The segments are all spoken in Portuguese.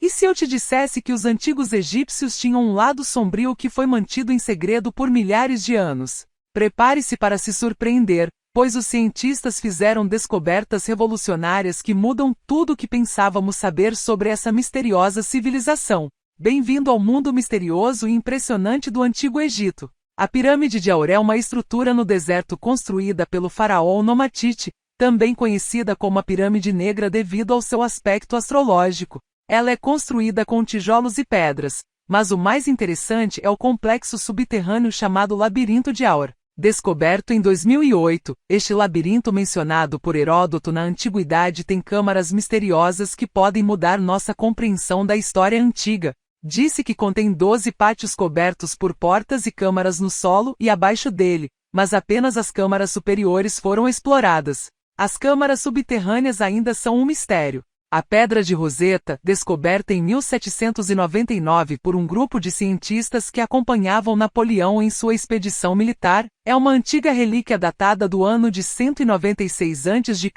E se eu te dissesse que os antigos egípcios tinham um lado sombrio que foi mantido em segredo por milhares de anos? Prepare-se para se surpreender, pois os cientistas fizeram descobertas revolucionárias que mudam tudo o que pensávamos saber sobre essa misteriosa civilização. Bem-vindo ao mundo misterioso e impressionante do Antigo Egito. A pirâmide de Aur é uma estrutura no deserto construída pelo faraó Nomatite, também conhecida como a Pirâmide Negra devido ao seu aspecto astrológico. Ela é construída com tijolos e pedras, mas o mais interessante é o complexo subterrâneo chamado Labirinto de Aur. Descoberto em 2008, este labirinto mencionado por Heródoto na antiguidade tem câmaras misteriosas que podem mudar nossa compreensão da história antiga. Disse que contém 12 pátios cobertos por portas e câmaras no solo e abaixo dele, mas apenas as câmaras superiores foram exploradas. As câmaras subterrâneas ainda são um mistério. A Pedra de Roseta, descoberta em 1799 por um grupo de cientistas que acompanhavam Napoleão em sua expedição militar, é uma antiga relíquia datada do ano de 196 a.C.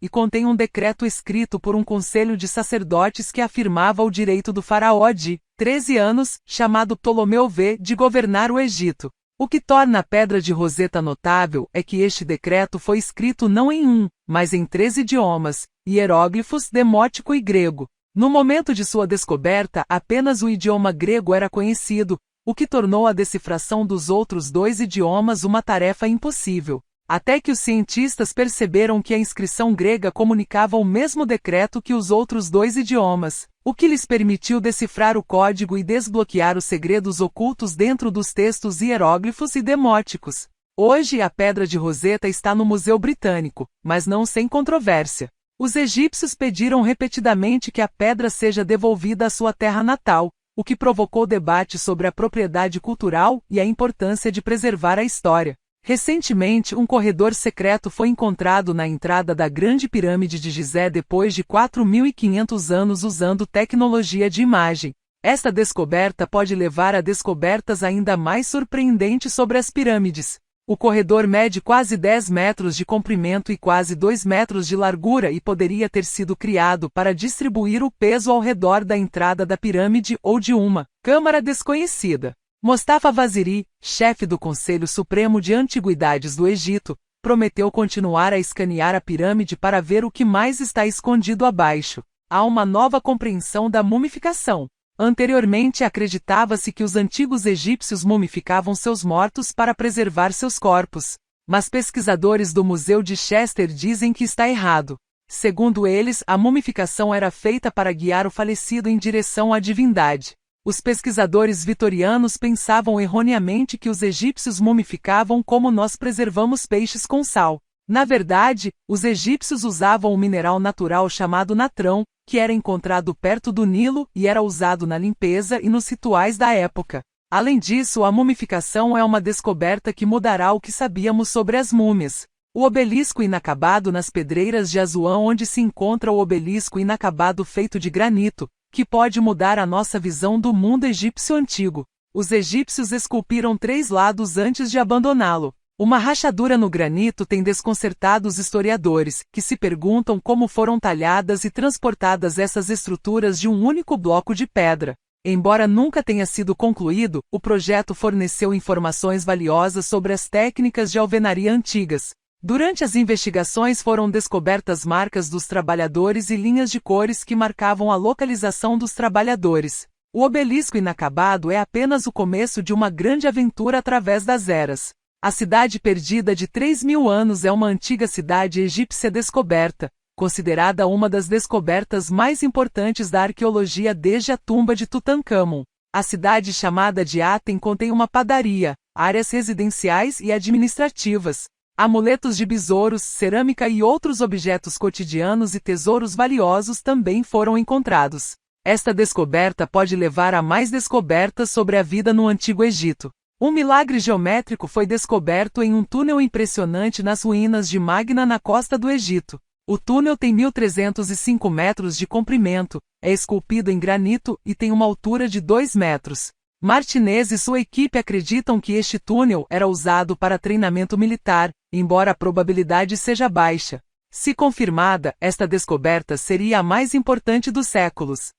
e contém um decreto escrito por um conselho de sacerdotes que afirmava o direito do faraó de 13 anos, chamado Ptolomeu V, de governar o Egito. O que torna a Pedra de Roseta notável é que este decreto foi escrito não em um, mas em 3 idiomas, hieróglifos, demótico e grego. No momento de sua descoberta, apenas o idioma grego era conhecido, o que tornou a decifração dos outros 2 idiomas uma tarefa impossível. Até que os cientistas perceberam que a inscrição grega comunicava o mesmo decreto que os outros 2 idiomas, o que lhes permitiu decifrar o código e desbloquear os segredos ocultos dentro dos textos hieróglifos e demóticos. Hoje a Pedra de Roseta está no Museu Britânico, mas não sem controvérsia. Os egípcios pediram repetidamente que a pedra seja devolvida à sua terra natal, o que provocou debate sobre a propriedade cultural e a importância de preservar a história. Recentemente, um corredor secreto foi encontrado na entrada da Grande Pirâmide de Gizé depois de 4.500 anos usando tecnologia de imagem. Esta descoberta pode levar a descobertas ainda mais surpreendentes sobre as pirâmides. O corredor mede quase 10 metros de comprimento e quase 2 metros de largura e poderia ter sido criado para distribuir o peso ao redor da entrada da pirâmide ou de uma câmara desconhecida. Mostafa Vaziri, chefe do Conselho Supremo de Antiguidades do Egito, prometeu continuar a escanear a pirâmide para ver o que mais está escondido abaixo. Há uma nova compreensão da mumificação. Anteriormente acreditava-se que os antigos egípcios mumificavam seus mortos para preservar seus corpos. Mas pesquisadores do Museu de Chester dizem que está errado. Segundo eles, a mumificação era feita para guiar o falecido em direção à divindade. Os pesquisadores vitorianos pensavam erroneamente que os egípcios mumificavam como nós preservamos peixes com sal. Na verdade, os egípcios usavam um mineral natural chamado natrão, que era encontrado perto do Nilo e era usado na limpeza e nos rituais da época. Além disso, a mumificação é uma descoberta que mudará o que sabíamos sobre as múmias. O obelisco inacabado nas pedreiras de Assuã, onde se encontra o obelisco inacabado feito de granito, que pode mudar a nossa visão do mundo egípcio antigo. Os egípcios esculpiram 3 lados antes de abandoná-lo. Uma rachadura no granito tem desconcertado os historiadores, que se perguntam como foram talhadas e transportadas essas estruturas de um único bloco de pedra. Embora nunca tenha sido concluído, o projeto forneceu informações valiosas sobre as técnicas de alvenaria antigas. Durante as investigações foram descobertas marcas dos trabalhadores e linhas de cores que marcavam a localização dos trabalhadores. O obelisco inacabado é apenas o começo de uma grande aventura através das eras. A cidade perdida de 3.000 anos é uma antiga cidade egípcia descoberta, considerada uma das descobertas mais importantes da arqueologia desde a tumba de Tutancâmon. A cidade chamada de Aten contém uma padaria, áreas residenciais e administrativas. Amuletos de besouros, cerâmica e outros objetos cotidianos e tesouros valiosos também foram encontrados. Esta descoberta pode levar a mais descobertas sobre a vida no Antigo Egito. Um milagre geométrico foi descoberto em um túnel impressionante nas ruínas de Magna na costa do Egito. O túnel tem 1.305 metros de comprimento, é esculpido em granito e tem uma altura de 2 metros. Martinez e sua equipe acreditam que este túnel era usado para treinamento militar, embora a probabilidade seja baixa. Se confirmada, esta descoberta seria a mais importante dos séculos.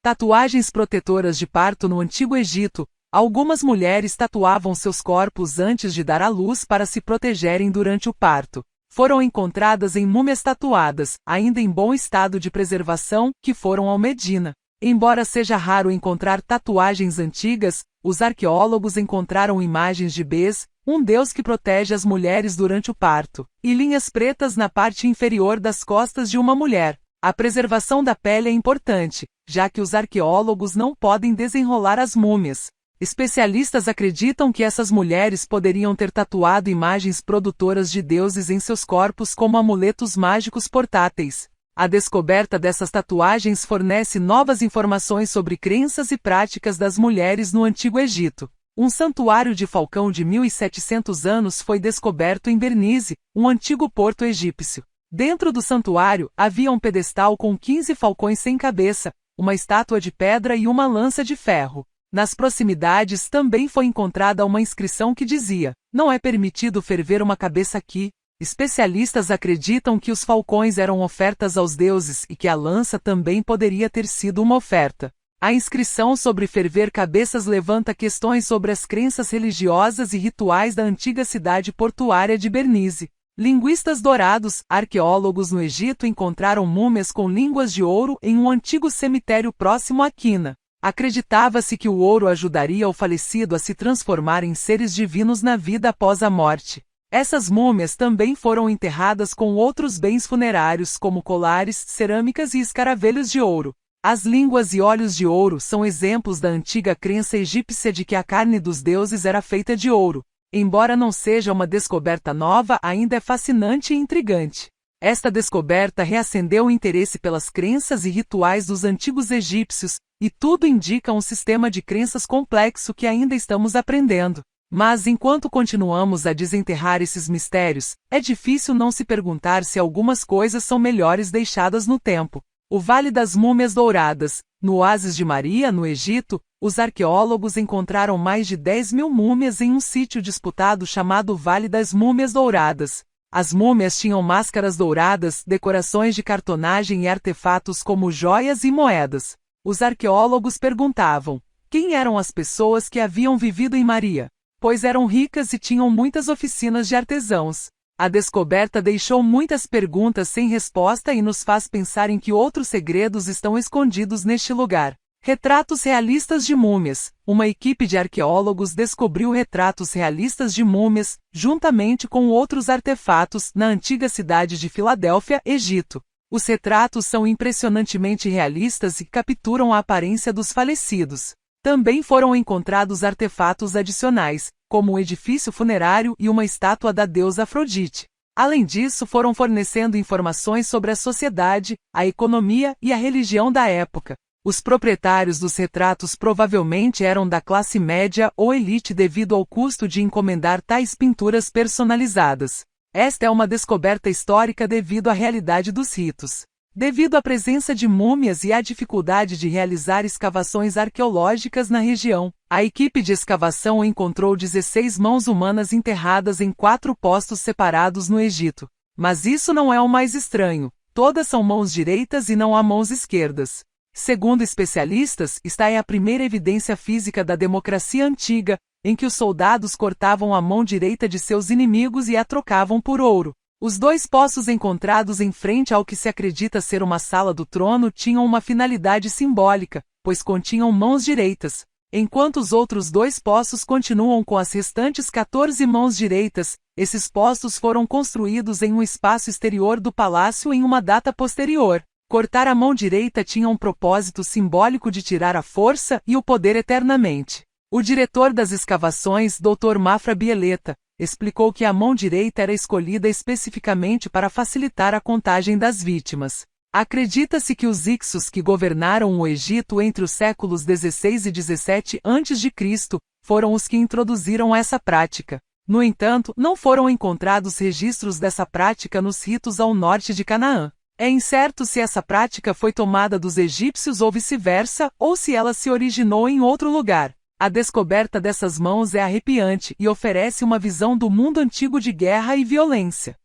Tatuagens protetoras de parto no Antigo Egito. Algumas mulheres tatuavam seus corpos antes de dar à luz para se protegerem durante o parto. Foram encontradas em múmias tatuadas, ainda em bom estado de preservação, que foram ao Medina. Embora seja raro encontrar tatuagens antigas, os arqueólogos encontraram imagens de Bes, um deus que protege as mulheres durante o parto, e linhas pretas na parte inferior das costas de uma mulher. A preservação da pele é importante, já que os arqueólogos não podem desenrolar as múmias. Especialistas acreditam que essas mulheres poderiam ter tatuado imagens produtoras de deuses em seus corpos como amuletos mágicos portáteis. A descoberta dessas tatuagens fornece novas informações sobre crenças e práticas das mulheres no Antigo Egito. Um santuário de falcão de 1700 anos foi descoberto em Bernice, um antigo porto egípcio. Dentro do santuário, havia um pedestal com 15 falcões sem cabeça, uma estátua de pedra e uma lança de ferro. Nas proximidades também foi encontrada uma inscrição que dizia: "Não é permitido ferver uma cabeça aqui." Especialistas acreditam que os falcões eram ofertas aos deuses e que a lança também poderia ter sido uma oferta. A inscrição sobre ferver cabeças levanta questões sobre as crenças religiosas e rituais da antiga cidade portuária de Bernice. Linguistas dourados. Arqueólogos no Egito encontraram múmias com línguas de ouro em um antigo cemitério próximo a Quina. Acreditava-se que o ouro ajudaria o falecido a se transformar em seres divinos na vida após a morte. Essas múmias também foram enterradas com outros bens funerários como colares, cerâmicas e escaravelhos de ouro. As línguas e olhos de ouro são exemplos da antiga crença egípcia de que a carne dos deuses era feita de ouro. Embora não seja uma descoberta nova, ainda é fascinante e intrigante. Esta descoberta reacendeu o interesse pelas crenças e rituais dos antigos egípcios, e tudo indica um sistema de crenças complexo que ainda estamos aprendendo. Mas enquanto continuamos a desenterrar esses mistérios, é difícil não se perguntar se algumas coisas são melhores deixadas no tempo. O Vale das Múmias Douradas. No Oásis de Maria, no Egito, os arqueólogos encontraram mais de 10.000 múmias em um sítio disputado chamado Vale das Múmias Douradas. As múmias tinham máscaras douradas, decorações de cartonagem e artefatos como joias e moedas. Os arqueólogos perguntavam: quem eram as pessoas que haviam vivido em Maria? Pois eram ricas e tinham muitas oficinas de artesãos. A descoberta deixou muitas perguntas sem resposta e nos faz pensar em que outros segredos estão escondidos neste lugar. Retratos realistas de múmias. Uma equipe de arqueólogos descobriu retratos realistas de múmias, juntamente com outros artefatos, na antiga cidade de Filadélfia, Egito. Os retratos são impressionantemente realistas e capturam a aparência dos falecidos. Também foram encontrados artefatos adicionais, como um edifício funerário e uma estátua da deusa Afrodite. Além disso, foram fornecendo informações sobre a sociedade, a economia e a religião da época. Os proprietários dos retratos provavelmente eram da classe média ou elite devido ao custo de encomendar tais pinturas personalizadas. Esta é uma descoberta histórica devido à realidade dos ritos. Devido à presença de múmias e à dificuldade de realizar escavações arqueológicas na região, a equipe de escavação encontrou 16 mãos humanas enterradas em 4 postos separados no Egito. Mas isso não é o mais estranho. Todas são mãos direitas e não há mãos esquerdas. Segundo especialistas, esta é a primeira evidência física da democracia antiga, em que os soldados cortavam a mão direita de seus inimigos e a trocavam por ouro. Os 2 poços encontrados em frente ao que se acredita ser uma sala do trono tinham uma finalidade simbólica, pois continham mãos direitas, enquanto os outros 2 poços continuam com as restantes 14 mãos direitas. Esses poços foram construídos em um espaço exterior do palácio em uma data posterior. Cortar a mão direita tinha um propósito simbólico de tirar a força e o poder eternamente. O diretor das escavações, Dr. Mafra Bieleta, explicou que a mão direita era escolhida especificamente para facilitar a contagem das vítimas. Acredita-se que os Hyksos que governaram o Egito entre os séculos 16 e 17 a.C. foram os que introduziram essa prática. No entanto, não foram encontrados registros dessa prática nos ritos ao norte de Canaã. É incerto se essa prática foi tomada dos egípcios ou vice-versa, ou se ela se originou em outro lugar. A descoberta dessas mãos é arrepiante e oferece uma visão do mundo antigo de guerra e violência.